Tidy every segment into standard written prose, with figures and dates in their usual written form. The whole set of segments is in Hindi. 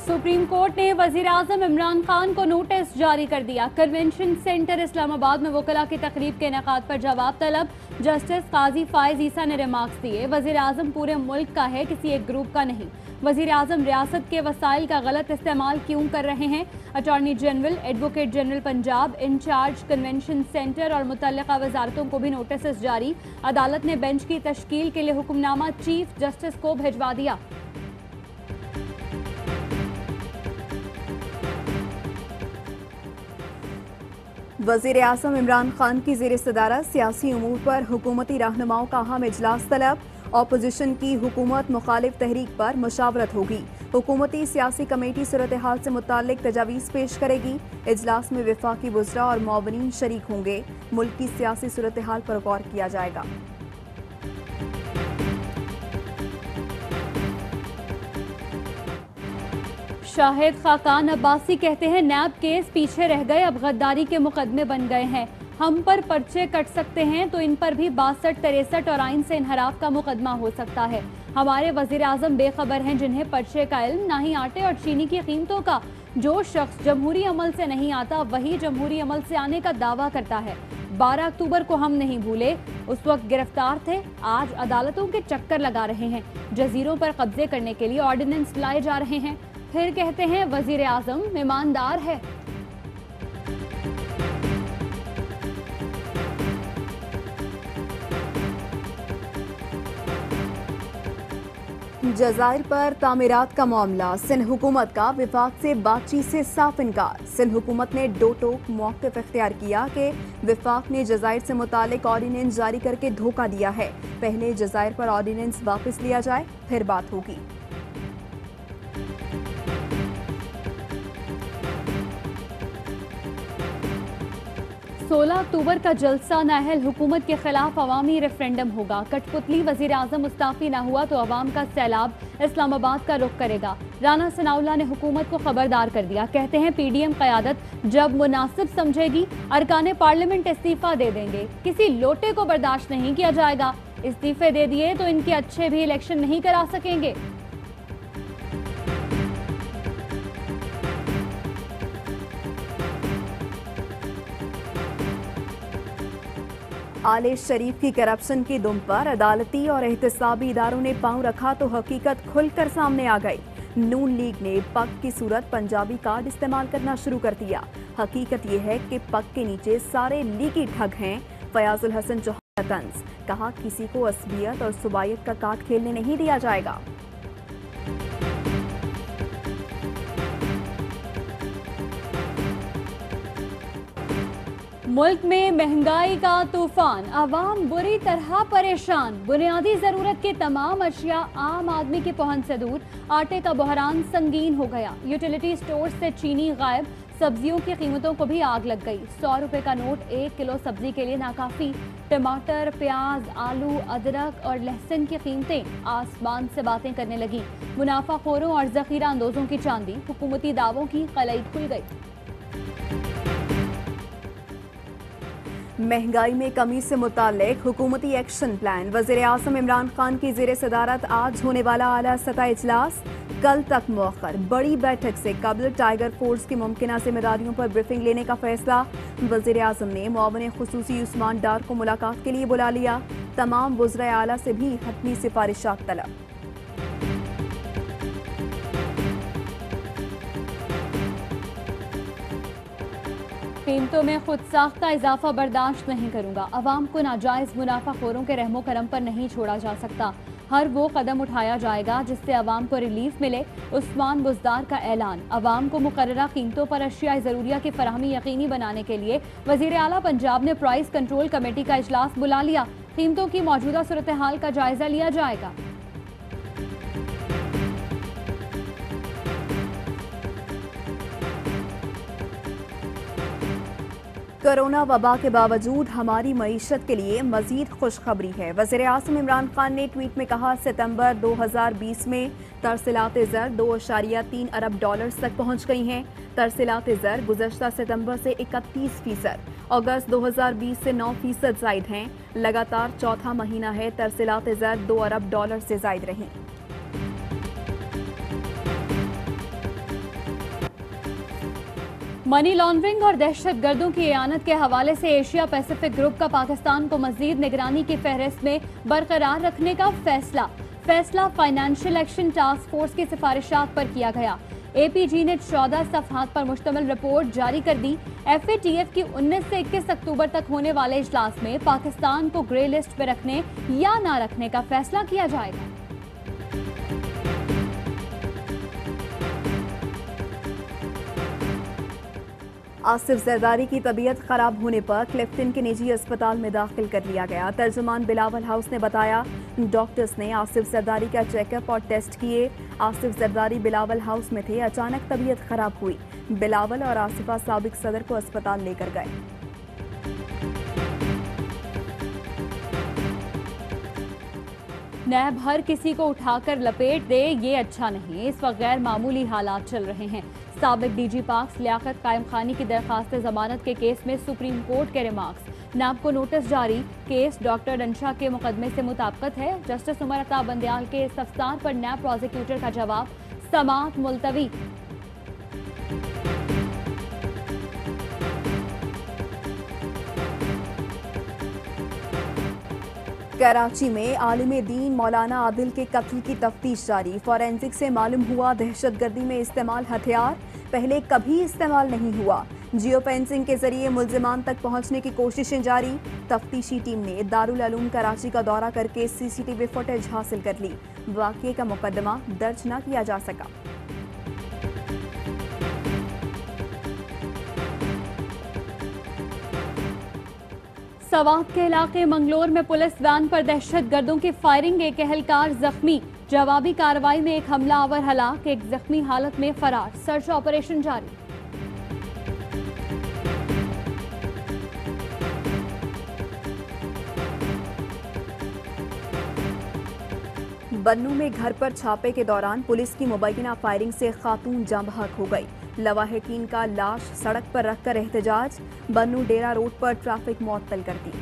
सुप्रीम कोर्ट ने वजीर आजम इमरान खान को नोटिस जारी कर दिया। कन्वेंशन सेंटर इस्लामाबाद में वकला की तकरीब के इनेकाद पर जवाब तलब। जस्टिस काजी फायज ईसा ने रिमार्क्स दिए, वजीर आजम पूरे मुल्क का है, किसी एक ग्रुप का नहीं। वजीर आजम रियासत के वसाइल का गलत इस्तेमाल क्यों कर रहे हैं? Attorney general, advocate general Punjab, in charge convention centre और मुतल्लिका वजारतों को भी नोटिस जारी। अदालत ने बेंच की तश्कील के लिए हुक्मनामा चीफ जस्टिस को भिजवा दिया। वजीर आज़म इमरान खान की ज़ेर सदारत सियासी उमूर पर हुकूमती रहनुमाओं का अहम इजलास तलब। ऑपोजिशन की हुकूमत मुखालिफ तहरीक पर मुशावरत होगी। हुकूमती सियासी कमेटी सूरत हाल से मुताल्लिक तजावीज़ पेश करेगी। इजलास में वफाकी वज़रा और मुआवनीन शरीक होंगे। मुल्क की सियासी सूरत हाल पर गौर किया जाएगा। शाहिद खाकान अब्बासी कहते हैं, नैब केस पीछे रह गए, अब गद्दारी के मुकदमे बन गए हैं। हम पर पर्चे कट सकते हैं तो इन पर भी 62, 63 और आइन से इनहराफ का मुकदमा हो सकता है। हमारे वजीर आजम बेखबर हैं जिन्हें पर्चे का इल्म, ना ही आटे और चीनी की कीमतों का। जो शख्स जमहूरी अमल से नहीं आता वही जमहूरी अमल से आने का दावा करता है। 12 अक्टूबर को हम नहीं भूले, उस वक्त गिरफ्तार थे, आज अदालतों के चक्कर लगा रहे हैं। जजीरों पर कब्जे करने के लिए ऑर्डिनेंस लाए जा रहे हैं, फिर कहते हैं वजीर आजम ईमानदार है। जज़ायर पर तामीरात का मामला, सिंध हुकूमत का विफाक से बातचीत से साफ इनकार। सिंध हुकूमत ने दो टोक मौक़िफ़ इख्तियार किया कि विफाक ने जज़ायर से मुतालिक ऑर्डिनेंस जारी करके धोखा दिया है। पहले जज़ायर पर ऑर्डिनेंस वापस लिया जाए, फिर बात होगी। 16 अक्टूबर का जलसा नाअहल हुकूमत के खिलाफ अवामी रेफरेंडम होगा। कठपुतली वजीर आजम मुस्ताफी न हुआ तो अवाम का सैलाब इस्लामाबाद का रुख करेगा। राना सनाउल्लाह ने हुकूमत को खबरदार कर दिया। कहते हैं पीडीएम क़यादत जब मुनासिब समझेगी अरकान पार्लियामेंट इस्तीफा दे देंगे। किसी लोटे को बर्दाश्त नहीं किया जाएगा। इस्तीफे दे दिए तो इनके अच्छे भी इलेक्शन नहीं करा सकेंगे। आले शरीफ की करप्शन की दुम पर अदालती और एहतसाबी इदारों ने पांव रखा तो हकीकत खुलकर सामने आ गई। नून लीग ने पग की सूरत पंजाबी कार्ड इस्तेमाल करना शुरू कर दिया। हकीकत यह है कि पग के नीचे सारे लीगी ठग हैं। फयाजुल हसन चौहान का तंज, कहा किसी को असबियत और सुबायत का कार्ड खेलने नहीं दिया जाएगा। मुल्क में महंगाई का तूफान, आवाम बुरी तरह परेशान। बुनियादी जरूरत की तमाम अशिया आम आदमी की पहुंच से दूर। आटे का बहरान संगीन हो गया। यूटिलिटी स्टोर से चीनी गायब। सब्जियों की कीमतों को भी आग लग गई। 100 रुपए का नोट 1 किलो सब्जी के लिए नाकाफी। टमाटर, प्याज, आलू, अदरक और लहसुन की कीमतें आसमान से बातें करने लगी। मुनाफाखोरों और जखीरा अंदोजों की चांदी। हुकूमती दावों की कलई खुल गई। महंगाई में कमी से मुताल्लिक हुकूमती एक्शन प्लान। वज़ीर आज़म इमरान खान की ज़ेर सदारत आज होने वाला आला सतह इजलास कल तक मौखर। बड़ी बैठक से कबल टाइगर फोर्स की मुमकिना जिम्मेदारियों पर ब्रीफिंग लेने का फैसला। वज़ीर आज़म ने मुआविन खुसूसी उस्मान डार को मुलाकात के लिए बुला लिया। तमाम वज़राए आला से भी हतमी सिफारिशात तलब। कीमतों में खुद साख्ता इजाफा बर्दाश्त नहीं करूंगा। अवाम को नाजायज मुनाफाखोरों के रहमो करम पर नहीं छोड़ा जा सकता। हर वो कदम उठाया जाएगा जिससे अवाम को रिलीफ मिले। उस्मान बुज़दार का ऐलान। अवाम को मुकर्ररा कीमतों पर अशिया ज़रूरिया की फराहमी यकीनी बनाने के लिए वज़ीर आला पंजाब ने प्राइस कंट्रोल कमेटी का इजलास बुला लिया। कीमतों की मौजूदा सूरत हाल का जायजा लिया जाएगा। कोरोना वबा के बावजूद हमारी मईशत के लिए मजीद खुशखबरी है। वज़ीर-ए-आज़म इमरान खान ने ट्वीट में कहा, सितंबर 2020 में तरसीलात ज़र 2.3 अरब डॉलर्स तक पहुंच गई हैं। तरसीलात ज़र गुज़श्ता सितंबर से 31%, अगस्त 2020 से 9% ज़ायद हैं। लगातार चौथा महीना है तरसीलात ज़र 2 अरब डॉलर से ज़ायद रहीं। मनी लॉन्ड्रिंग और दहशतगर्दों की इयानत के हवाले से एशिया पैसिफिक ग्रुप का पाकिस्तान को मजीद निगरानी की फहरिस्त में बरकरार रखने का फैसला फाइनेंशियल एक्शन टास्क फोर्स की सिफारिशात पर किया गया। APG ने 14 सफ़हात पर मुश्तमिल रिपोर्ट जारी कर दी। FATF की 19 से 21 अक्टूबर तक होने वाले इजलास में पाकिस्तान को ग्रे लिस्ट पर रखने या ना रखने का फैसला किया जाएगा। आसिफ जरदारी की तबीयत खराब होने पर क्लिफ्टन के निजी अस्पताल में दाखिल कर लिया गया। तर्जुमान बिलावल हाउस ने बताया, डॉक्टर्स ने आसिफ जरदारी का चेकअप और टेस्ट किए। आसिफ जरदारी बिलावल हाउस में थे, अचानक तबीयत खराब हुई। बिलावल और आसिफा साबिक सदर को अस्पताल लेकर गए। नैब हर किसी को उठाकर लपेट दे, ये अच्छा नहीं। इस वक्त गैर मामूली हालात चल रहे हैं। साबिक DG पाक्स लियाकत कायम खानी की दरखास्त जमानत के केस में सुप्रीम कोर्ट के रिमार्क्स। नैब को नोटिस जारी, केस डॉक्टर डंशा के मुकदमे से मुताबिकत है। जस्टिस उमर अता बंदयाल के इस्तफसार पर नैब प्रोसिक्यूटर का जवाब, समाअत मुलतवी। कराची में आलिम दीन मौलाना आदिल के कत्ल की तफ्तीश जारी। फॉरेंसिक से मालूम हुआ दहशतगर्दी में इस्तेमाल हथियार पहले कभी इस्तेमाल नहीं हुआ। जियो फेंसिंग के जरिए मुल्जिमान तक पहुंचने की कोशिशें जारी। तफ्तीशी टीम ने दारुल उलूम कराची का दौरा करके CCTV फुटेज हासिल कर ली। वाक़ये का मुकदमा दर्ज न किया जा सका। सवात के इलाके मंगलोर में पुलिस वैन पर दहशतगर्दों की फायरिंग, एक एहलकार जख्मी। जवाबी कार्रवाई में एक हमलावर हलाक, एक जख्मी हालत में फरार। सर्च ऑपरेशन जारी। बन्नू में घर पर छापे के दौरान पुलिस की मुबैना फायरिंग से खातून जाँ बहक हो गई। लवाहिकीन का लाश सड़क पर रखकर एहतजाज। बन्नू डेरा रोड पर ट्रैफिक मुअत्तल कर दी।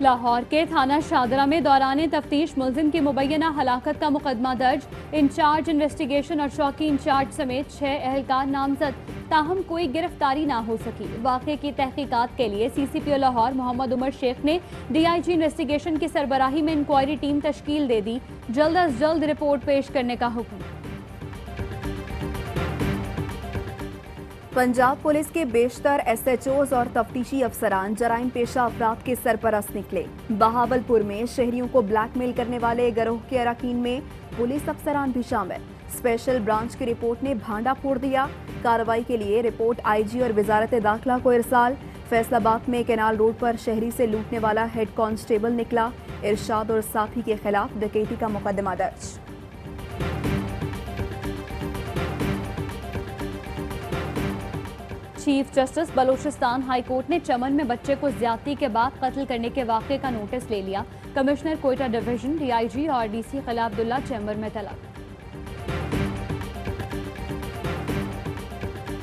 लाहौर के थाना शादरा में दौरान तफ्तीश मुलजिम की मुबैना हलाकत का मुकदमा दर्ज। इंचार्ज इन्वेस्टिगेशन और चौकी इंचार्ज समेत 6 एहलकार नामजद, ताहम कोई गिरफ्तारी ना हो सकी। वाक़े की तहकीकात के लिए CCPO लाहौर मोहम्मद उमर शेख ने DIG इन्वेस्टिगेशन की सरबराही में इंक्वायरी टीम तश्कील दे दी। जल्द अज जल्द रिपोर्ट पेश करने का हुक्म। पंजाब पुलिस के बेशतर SHOs और तफ्तीशी अफसरान जराइम पेशा अफराद के सरपरस्त निकले। बहावलपुर में शहरियों को ब्लैकमेल करने वाले गिरोह के अरकान में पुलिस अफसरान भी शामिल। स्पेशल ब्रांच की रिपोर्ट ने भांडा फोड़ दिया। कार्रवाई के लिए रिपोर्ट IG और वजारत दाखिला को इरसाल। फैसलाबाद में केनाल रोड पर शहरी से लूटने वाला हेड कांस्टेबल निकला। इरशाद और साथी के खिलाफ डकैती का मुकदमा दर्ज। Chief justice Balochistan high court ने चमन में बच्चे को ज्यादती के बाद कत्ल करने के वाक़े का नोटिस ले लिया। कमिश्नर कोयटा डिवीजन, DIG और DC खला अब्दुल्ला चैम्बर में तलब।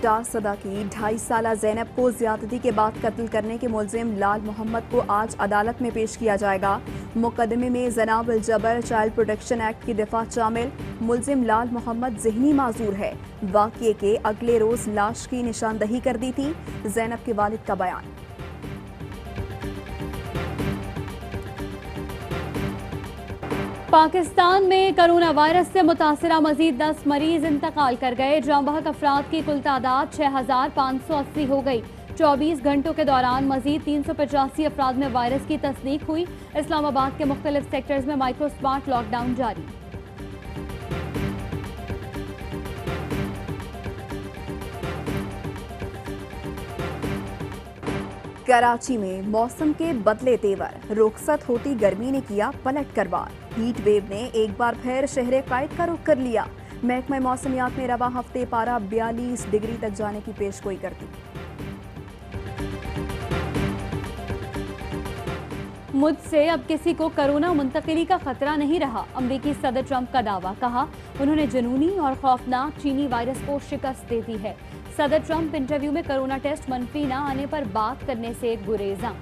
सदा की 2.5 साला ज़ैनब को ज्यादती के बाद कत्ल करने के मुलजिम लाल मोहम्मद को आज अदालत में पेश किया जाएगा। मुकदमे में जनाब अल जबर चाइल्ड प्रोटेक्शन एक्ट की दफा शामिल। मुलजिम लाल मोहम्मद ज़हनी माजूर है। वाक़ये के अगले रोज लाश की निशानदही कर दी थी। ज़ैनब के वालिद का बयान। पाकिस्तान में कोरोना वायरस से मुतासरा मजीद 10 मरीज इंतकाल कर गए। जाँ बहक अफराद की कुल तादाद 6580 हो गई। 24 घंटों के दौरान मजीद 385 अफराद में वायरस की तस्दीक हुई। इस्लामाबाद के मुख्तलिफ सेक्टर्स में माइक्रो स्मार्ट लॉकडाउन जारी। कराची में मौसम के बदले तेवर, रुखसत होती गर्मी ने किया पलट करवार। हीट वेव ने एक बार फिर शहर कायद का रुख कर लिया। महकमा मौसमियात ने रवा हफ्ते पारा 42 डिग्री तक जाने की पेशगोई कर दी। मुझसे अब किसी को कोरोना मुंतकिली का खतरा नहीं रहा, अमरीकी सदर ट्रंप का दावा। कहा, उन्होंने जुनूनी और खौफनाक चीनी वायरस को शिकस्त दे दी है। सदर ट्रंप इंटरव्यू में कोरोना टेस्ट मनफी न आने पर बात करने से गुरेजा।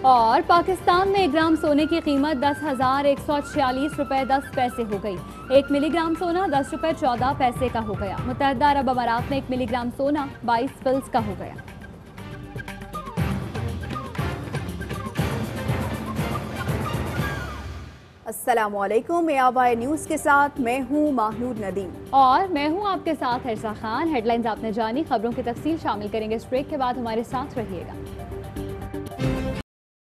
और पाकिस्तान में 1 ग्राम सोने की कीमत 10,146 रुपए 10 पैसे हो गई। 1 मिलीग्राम सोना 10 रुपए 14 पैसे का हो गया। मुत्तहदा अरब अमारात में 1 मिलीग्राम सोना 22 फिल्स का हो गया। अस्सलामुअलैकुम, मैं आवाए न्यूज़ के साथ मैं हूँ माहनूर नदीम और मैं हूँ आपके साथ हर्षा खान। हेडलाइंस आपने जानी, खबरों की तफसील शामिल करेंगे इस ब्रेक के बाद, हमारे साथ रहिएगा।